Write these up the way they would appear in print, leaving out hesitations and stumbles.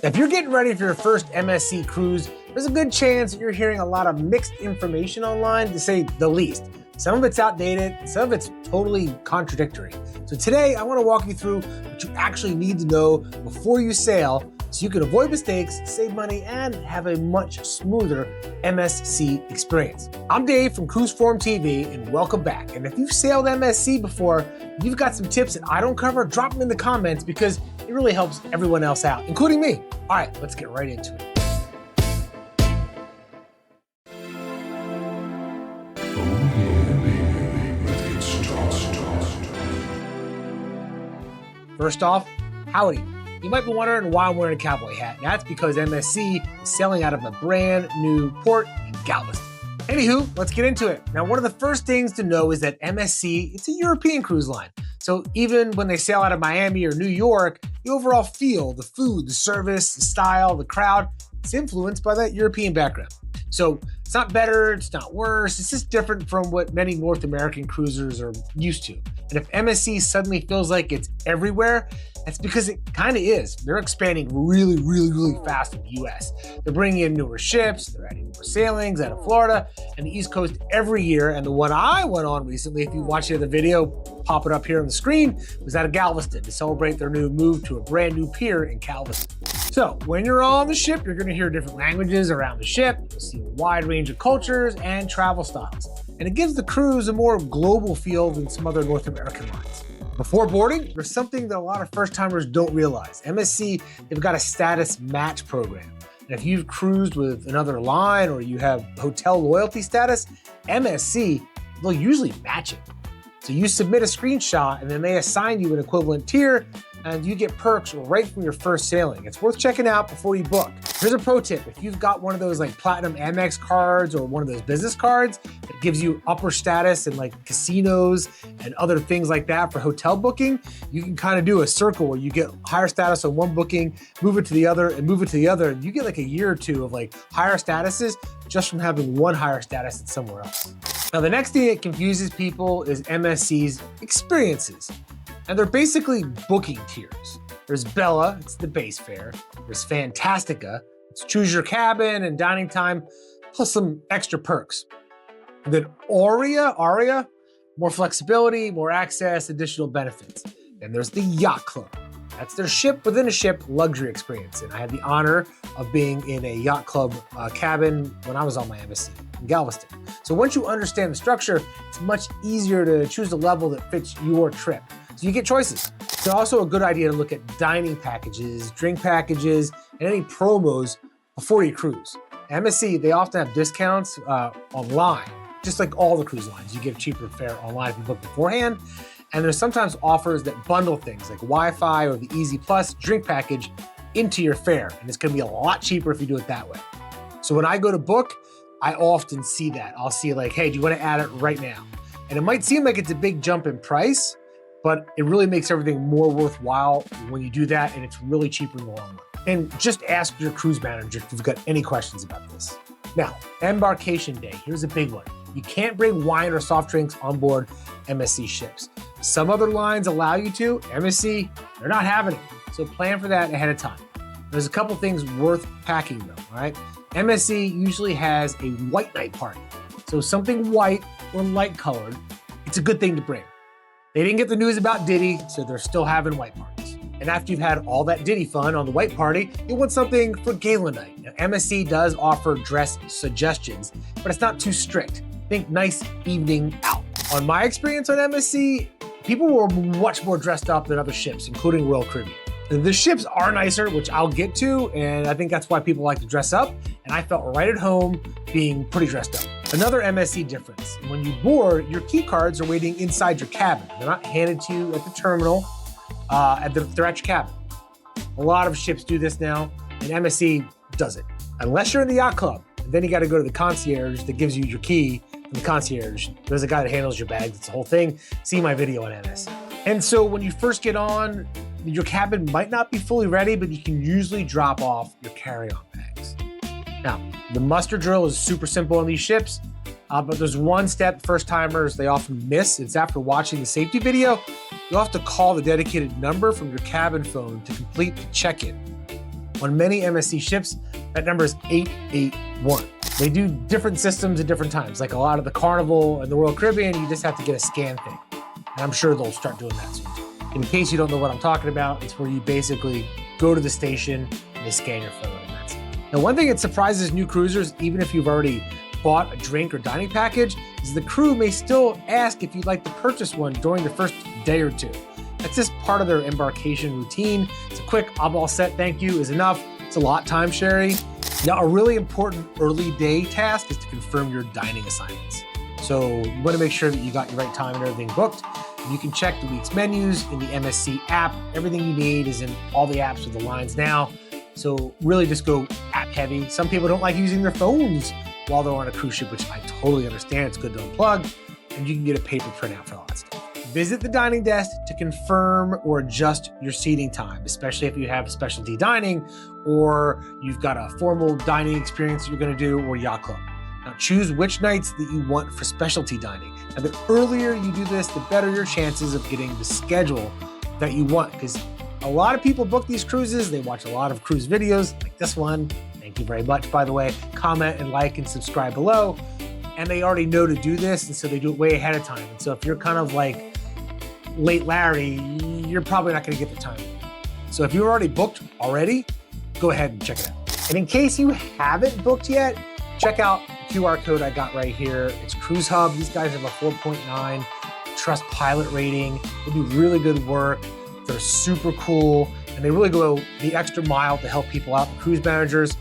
If you're getting ready for your first MSC cruise, there's a good chance that you're hearing a lot of mixed information online, to say the least. Some of it's outdated, some of it's totally contradictory. So today, I want to walk you through what you actually need to know before you sail so you can avoid mistakes, save money, and have a much smoother MSC experience. I'm Dave from CruiseForum TV, and welcome back. And if you've sailed MSC before, you've got some tips that I don't cover, drop them in the comments because it really helps everyone else out, including me. All right, let's get right into it. First off, howdy. You might be wondering why I'm wearing a cowboy hat. That's because MSC is sailing out of a brand new port in Galveston. Anywho, let's get into it. Now, one of the first things to know is that MSC, it's a European cruise line. So even when they sail out of Miami or New York, the overall feel, the food, the service, the style, the crowd, it's influenced by that European background. So it's not better, it's not worse, it's just different from what many North American cruisers are used to. And if MSC suddenly feels like it's everywhere, that's because it kind of is. They're expanding really fast in the US. They're bringing in newer ships, they're adding more sailings out of Florida and the East Coast every year. And the one I went on recently, if you watched the video, pop it up here on the screen, was out of Galveston to celebrate their new move to a brand new pier in Galveston. So when you're on the ship, you're gonna hear different languages around the ship. You'll see a wide range of cultures and travel styles. And it gives the cruise a more global feel than some other North American lines. Before boarding, there's something that a lot of first-timers don't realize. MSC, they've got a status match program. And if you've cruised with another line or you have hotel loyalty status, MSC, they'll usually match it. So you submit a screenshot and then they assign you an equivalent tier and you get perks right from your first sailing. It's worth checking out before you book. Here's a pro tip. If you've got one of those like Platinum Amex cards or one of those business cards that gives you upper status in like casinos and other things like that for hotel booking, you can kind of do a circle where you get higher status on one booking, move it to the other and move it to the other. And you get like a year or two of like higher statuses just from having one higher status than somewhere else. Now, the next thing that confuses people is MSC's experiences. And they're basically booking tiers. There's Bella, it's the base fare. There's Fantastica, it's choose your cabin and dining time, plus some extra perks. And then Aurea, more flexibility, more access, additional benefits. And there's the Yacht Club. That's their ship within a ship luxury experience. And I had the honor of being in a Yacht Club cabin when I was on my MSC in Galveston. So once you understand the structure, it's much easier to choose a level that fits your trip. So you get choices. It's also a good idea to look at dining packages, drink packages, and any promos before you cruise. MSC, they often have discounts online, just like all the cruise lines. You get a cheaper fare online if you book beforehand. And there's sometimes offers that bundle things like Wi-Fi or the Easy Plus drink package into your fare. And it's gonna be a lot cheaper if you do it that way. So when I go to book, I often see that. I'll see like, hey, do you wanna add it right now? And it might seem like it's a big jump in price, but it really makes everything more worthwhile when you do that, and it's really cheaper in the long run. And just ask your cruise manager if you've got any questions about this. Now, Embarkation Day, here's a big one. You can't bring wine or soft drinks on board MSC ships. Some other lines allow you to, MSC, they're not having it. So plan for that ahead of time. There's a couple things worth packing though, all right? MSC usually has a white night party. So something white or light colored, it's a good thing to bring. They didn't get the news about Diddy, so they're still having white parties. And after you've had all that Diddy fun on the white party, you want something for gala night. Now, MSC does offer dress suggestions, but it's not too strict. Think nice evening out. On my experience on MSC, people were much more dressed up than other ships, including Royal Caribbean. The ships are nicer, which I'll get to, and I think that's why people like to dress up, and I felt right at home being pretty dressed up. Another MSC difference, when you board, your key cards are waiting inside your cabin. They're not handed to you at the terminal, they're at your cabin. A lot of ships do this now, and MSC does it. Unless you're in the Yacht Club, then you gotta go to the concierge that gives you your key, and the concierge, there's a guy that handles your bags, it's the whole thing. See my video on MSC. And so when you first get on, your cabin might not be fully ready, but you can usually drop off your carry-on bags. Now, the muster drill is super simple on these ships, but there's one step first-timers they often miss. It's after watching the safety video, you'll have to call the dedicated number from your cabin phone to complete the check-in. On many MSC ships, that number is 881. They do different systems at different times. Like a lot of the Carnival and the Royal Caribbean, you just have to get a scan thing. And I'm sure they'll start doing that soon too. In case you don't know what I'm talking about, it's where you basically go to the station and they scan your phone and that's it. Now, one thing that surprises new cruisers, even if you've already bought a drink or dining package, is the crew may still ask if you'd like to purchase one during the first day or two. That's just part of their embarkation routine. It's a quick, I'm all set, thank you, is enough. It's a lot time sharing. Now, a really important early day task is to confirm your dining assignments. So you want to make sure that you got your right time and everything booked. You can check the week's menus in the MSC app. Everything you need is in all the apps with the lines now. So really just go app heavy. Some people don't like using their phones while they're on a cruise ship, which I totally understand. It's good to unplug, and you can get a paper printout for all that stuff. Visit the dining desk to confirm or adjust your seating time, especially if you have specialty dining or you've got a formal dining experience you're gonna do or Yacht Club. Now choose which nights that you want for specialty dining. Now the earlier you do this, the better your chances of getting the schedule that you want, because a lot of people book these cruises, they watch a lot of cruise videos like this one. Thank you very much, by the way. Comment and like and subscribe below. And they already know to do this, and so they do it way ahead of time. And so if you're kind of like late Larry, you're probably not gonna get the time. So if you're already booked already, go ahead and check it out. And in case you haven't booked yet, check out the QR code I got right here. It's Cruise Hub. These guys have a 4.9 Trust Pilot rating. They do really good work. They're super cool, and they really go the extra mile to help people out. The cruise managers,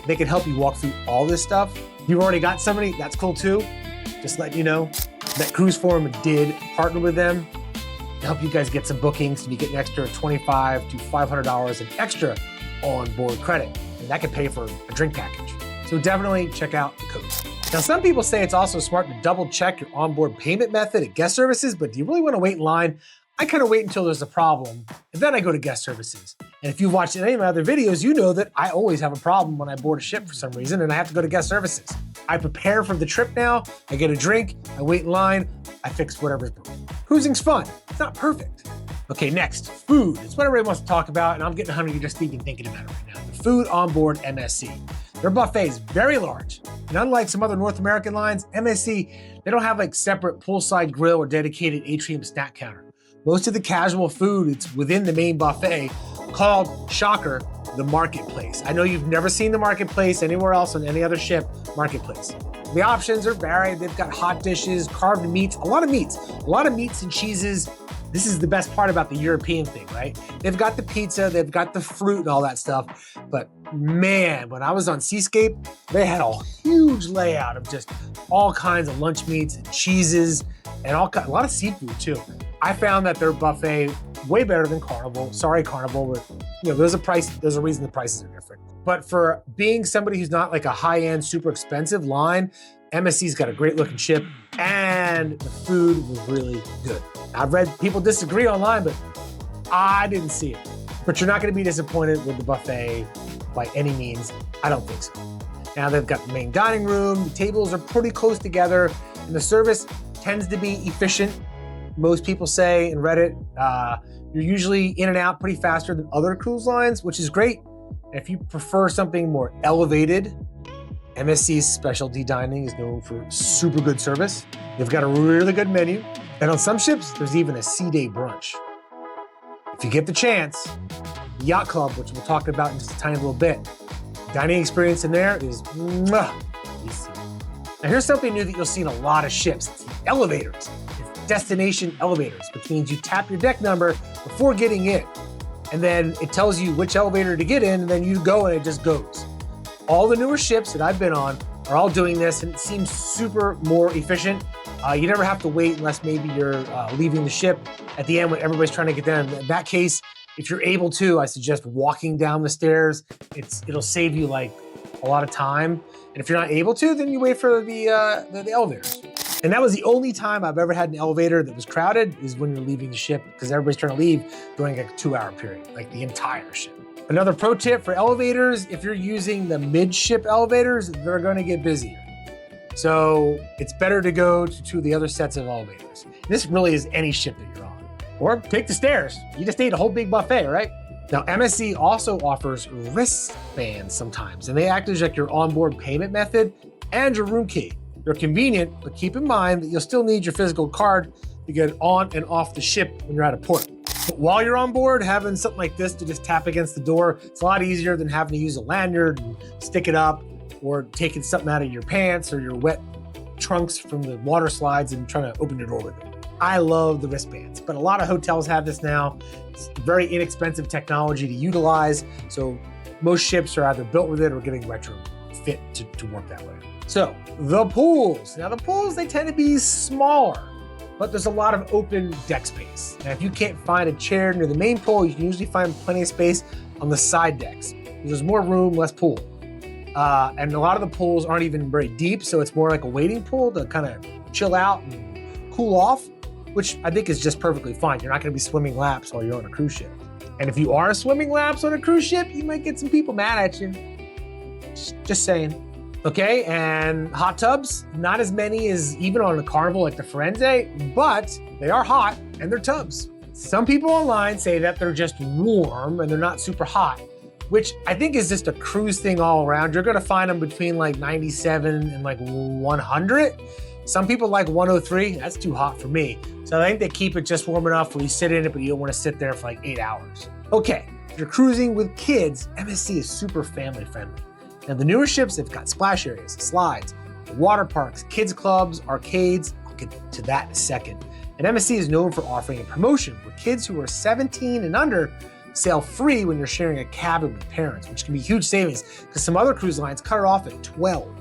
they can help you walk through all this stuff. If you've already got somebody, that's cool too. Just letting you know that CruiseForum did partner with them to help you guys get some bookings, and you get an extra $25 to $500 in extra onboard credit, and that could pay for a drink package. So definitely check out the code. Now, some people say it's also smart to double check your onboard payment method at guest services, but do you really want to wait in line? I kind of wait until there's a problem, and then I go to guest services. And if you've watched any of my other videos, you know that I always have a problem when I board a ship for some reason, and I have to go to guest services. I prepare for the trip now, I get a drink, I wait in line, I fix whatever's broken. Cruising's fun, it's not perfect. Okay, next, food. It's what everybody wants to talk about, and I'm getting hungry just even thinking about it right now. The food on board MSC. Their buffet is very large, and unlike some other North American lines, MSC, they don't have like separate poolside grill or dedicated atrium snack counter. Most of the casual food, it's within the main buffet called, shocker, the marketplace. I know you've never seen the marketplace anywhere else on any other ship, marketplace. The options are varied. They've got hot dishes, carved meats, a lot of meats and cheeses. This is the best part about the European thing, right? They've got the pizza, they've got the fruit and all that stuff. But man, when I was on Seascape, they had a huge layout of just all kinds of lunch meats and cheeses and a lot of seafood too. I found that their buffet way better than Carnival. Sorry, Carnival, but you know, there's a reason the prices are different. But for being somebody who's not like a high-end, super expensive line, MSC's got a great looking ship and the food was really good. I've read people disagree online, but I didn't see it. But you're not gonna be disappointed with the buffet by any means. I don't think so. Now they've got the main dining room, the tables are pretty close together, and the service tends to be efficient. Most people say in Reddit, you're usually in and out pretty faster than other cruise lines, which is great. And if you prefer something more elevated, MSC's specialty dining is known for super good service. They've got a really good menu. And on some ships, there's even a sea day brunch. If you get the chance, Yacht Club, which we'll talk about in just a tiny little bit, dining experience in there is mwah. Now here's something new that you'll see in a lot of ships. It's the elevators. It's destination elevators, which means you tap your deck number before getting in. And then it tells you which elevator to get in, and then you go and it just goes. All the newer ships that I've been on are all doing this, and it seems super more efficient. You never have to wait unless maybe you're leaving the ship at the end when everybody's trying to get down. In that case, if you're able to, I suggest walking down the stairs. It'll save you like a lot of time. And if you're not able to, then you wait for the elevators. And that was the only time I've ever had an elevator that was crowded, is when you're leaving the ship, because everybody's trying to leave during like a 2-hour period, like the entire ship. Another pro tip for elevators, if you're using the midship elevators, they're gonna get busier. So it's better to go to 2 of the other sets of elevators. This really is any ship that you're on. Or take the stairs. You just ate a whole big buffet, right? Now, MSC also offers wristbands sometimes, and they act as like your onboard payment method and your room key. They're convenient, but keep in mind that you'll still need your physical card to get on and off the ship when you're at a port. But while you're on board, having something like this to just tap against the door, it's a lot easier than having to use a lanyard and stick it up, or taking something out of your pants or your wet trunks from the water slides and trying to open your door with it. I love the wristbands, but a lot of hotels have this now. It's very inexpensive technology to utilize, so most ships are either built with it or getting retrofit to work that way. So the pools. Now the pools, they tend to be smaller, but there's a lot of open deck space. Now if you can't find a chair near the main pool, you can usually find plenty of space on the side decks. There's more room, less pool. And a lot of the pools aren't even very deep, so it's more like a wading pool to kind of chill out and cool off, which I think is just perfectly fine. You're not gonna be swimming laps while you're on a cruise ship. And if you are swimming laps on a cruise ship, you might get some people mad at you. Just saying. Okay, and hot tubs, not as many as even on a Carnival like the Firenze, but they are hot and they're tubs. Some people online say that they're just warm and they're not super hot, which I think is just a cruise thing all around. You're gonna find them between like 97 and like 100. Some people like 103, that's too hot for me. So I think they keep it just warm enough where you sit in it, but you don't wanna sit there for like 8 hours. Okay, if you're cruising with kids, MSC is super family friendly. Now the newer ships, they've got splash areas, slides, water parks, kids clubs, arcades. I'll get to that in a second. And MSC is known for offering a promotion where kids who are 17 and under sail free when you're sharing a cabin with parents, which can be huge savings because some other cruise lines cut it off at 12.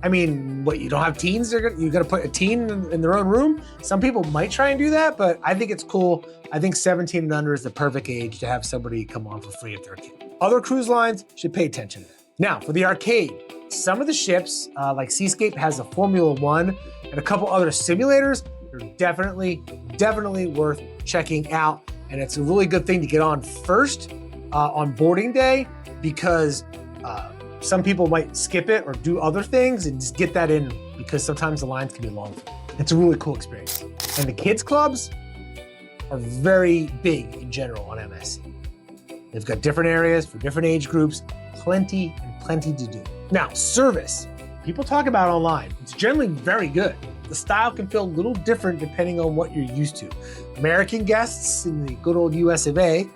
I mean, what, you don't have teens? You're gonna put a teen in their own room? Some people might try and do that, but I think it's cool. I think 17 and under is the perfect age to have somebody come on for free if they're a kid. Other cruise lines should pay attention to that. Now, for the arcade, some of the ships, like Seascape has a Formula One and a couple other simulators. They're definitely worth checking out. And it's a really good thing to get on first on boarding day because some people might skip it or do other things and just get that in because sometimes the lines can be long. It's a really cool experience. And the kids clubs are very big in general on MSC. They've got different areas for different age groups, plenty to do. Now, service. People talk about online. It's generally very good. The style can feel a little different depending on what you're used to. American guests in the good old US of A,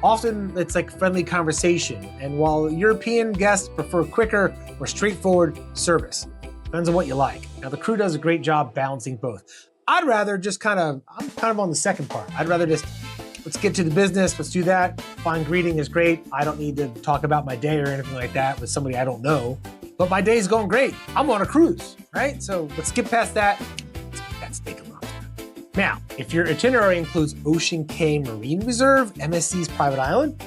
often it's like friendly conversation. And while European guests prefer quicker or straightforward service. Depends on what you like. Now the crew does a great job balancing both. I'm kind of on the second part. I'd rather just, let's get to the business, let's do that. Fine greeting is great. I don't need to talk about my day or anything like that with somebody I don't know. But my day's going great. I'm on a cruise, right? So let's skip past that. That's taking a lot. Now, if your itinerary includes Ocean Cay Marine Reserve, MSC's private island,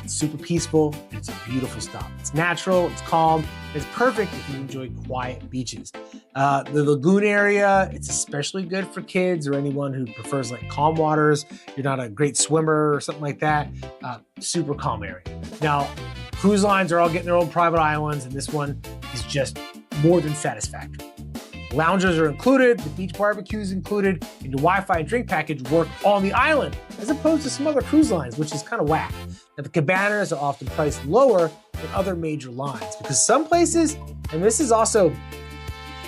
it's super peaceful, and it's a beautiful stop. It's natural, it's calm, it's perfect if you enjoy quiet beaches. The lagoon area, it's especially good for kids or anyone who prefers like calm waters. You're not a great swimmer or something like that. Super calm area. Now, cruise lines are all getting their own private islands, and this one is just more than satisfactory. Loungers are included, the beach barbecue is included, and your Wi-Fi and drink package work on the island, as opposed to some other cruise lines, which is kind of whack. Now, the cabanas are often priced lower than other major lines, because some places, and this is also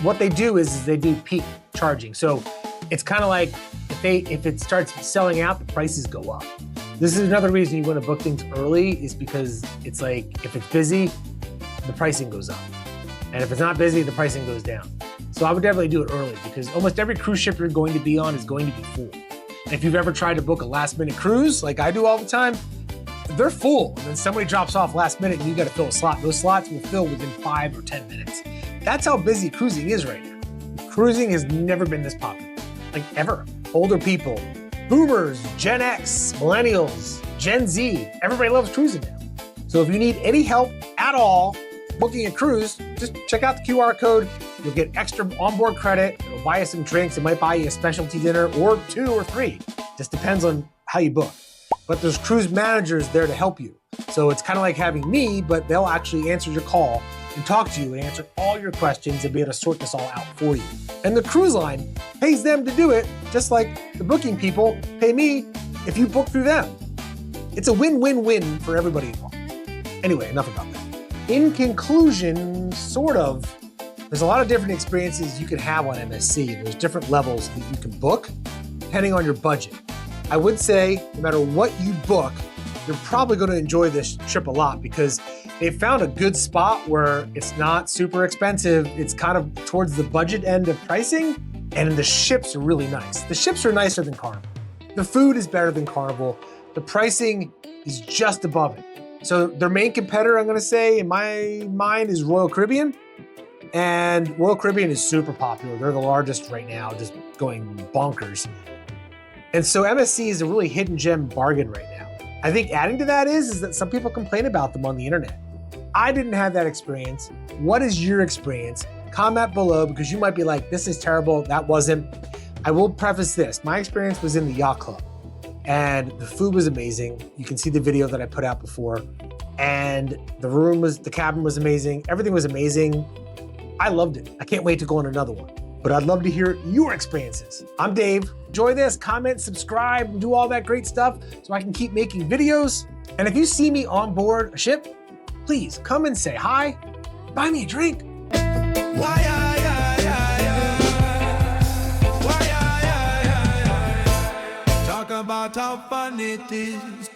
what they do is they do peak charging. So it's kind of like if it starts selling out, the prices go up. This is another reason you want to book things early is because it's like, if it's busy, the pricing goes up. And if it's not busy, the pricing goes down. So I would definitely do it early because almost every cruise ship you're going to be on is going to be full. And if you've ever tried to book a last minute cruise, like I do all the time, they're full. And then somebody drops off last minute and you got to fill a slot. Those slots will fill within 5 or 10 minutes. That's how busy cruising is right now. Cruising has never been this popular, like ever. Older people, boomers, Gen X, millennials, Gen Z, everybody loves cruising now. So if you need any help at all booking a cruise, just check out the QR code. You'll get extra onboard credit. It'll buy you some drinks. It might buy you a specialty dinner or 2 or 3. Just depends on how you book. But there's cruise managers there to help you. So it's kind of like having me, but they'll actually answer your call and talk to you and answer all your questions and be able to sort this all out for you. And the cruise line pays them to do it, just like the booking people pay me if you book through them. It's a win-win-win for everybody involved. Anyway, enough about that. In conclusion, sort of, there's a lot of different experiences you can have on MSC. There's different levels that you can book depending on your budget. I would say no matter what you book, you're probably going to enjoy this trip a lot because they found a good spot where it's not super expensive. It's kind of towards the budget end of pricing, and the ships are really nice. The ships are nicer than Carnival. The food is better than Carnival. The pricing is just above it. So their main competitor, I'm going to say, in my mind, is Royal Caribbean. And Royal Caribbean is super popular. They're the largest right now, just going bonkers. And so MSC is a really hidden gem bargain right now. I think adding to that is that some people complain about them on the internet. I didn't have that experience. What is your experience? Comment below because you might be like, this is terrible, that wasn't. I will preface this. My experience was in the Yacht Club and the food was amazing. You can see the video that I put out before. And the cabin was amazing. Everything was amazing. I loved it. I can't wait to go on another one. But I'd love to hear your experiences. I'm Dave. Enjoy this, comment, subscribe, and do all that great stuff so I can keep making videos. And if you see me on board a ship, please come and say hi, buy me a drink. Talk about how fun it is.